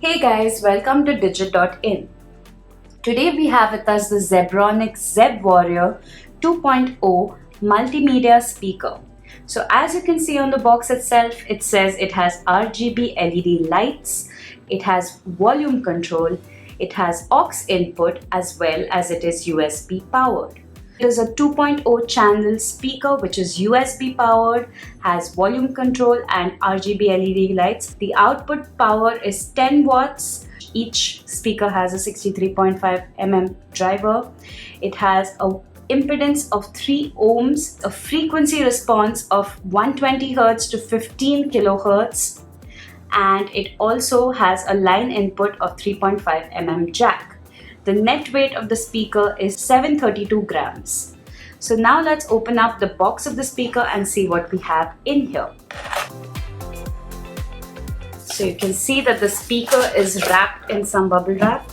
Hey guys, welcome to Digit.in. Today we have with us the Zebronics Zeb-Vita 2.0 Multimedia speaker. So as you can see on the box itself, it says it has RGB LED lights, it has volume control, it has aux input as well as it is USB powered. It is a 2.0 channel speaker which is USB powered, has volume control and RGB LED lights. The output power is 10 watts. Each speaker has a 63.5 mm driver. It has a impedance of 3 ohms, a frequency response of 120 Hz to 15 kHz, and it also has a line input of 3.5 mm jack. The net weight of the speaker is 732 grams. So now let's open up the box of the speaker and see what we have in here. So you can see that the speaker is wrapped in some bubble wrap.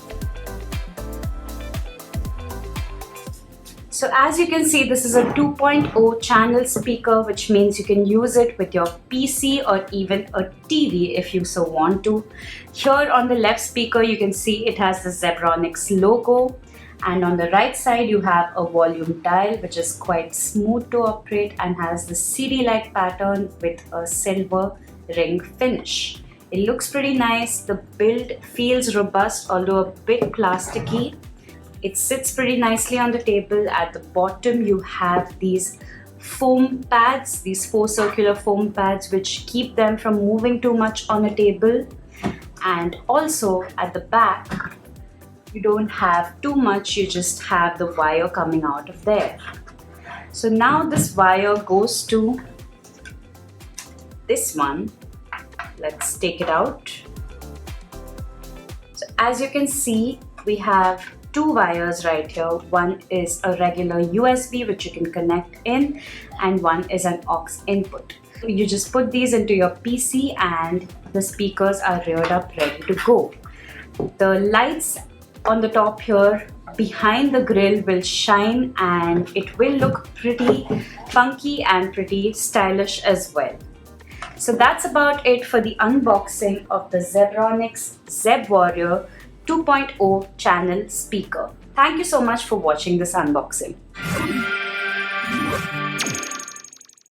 So as you can see, this is a 2.0 channel speaker, which means you can use it with your PC or even a TV if you so want to. Here on the left speaker, you can see it has the Zebronics logo. And on the right side, you have a volume dial, which is quite smooth to operate and has the CD-like pattern with a silver ring finish. It looks pretty nice. The build feels robust, although a bit plasticky. It sits pretty nicely on the table. At the bottom, you have these foam pads, these 4 circular foam pads, which keep them from moving too much on a table. And also at the back, you don't have too much, you just have the wire coming out of there. So now this wire goes to this one. Let's take it out. So as you can see, we have 2 wires right here. One is a regular USB which you can connect in, and one is an aux input. You just put these into your PC and the speakers are reared up ready to go. The lights on the top here behind the grill will shine and it will look pretty funky and pretty stylish as well. So that's about it for the unboxing of the Zebronics Zeb-Vita 2.0 channel speaker. Thank you so much for watching this unboxing.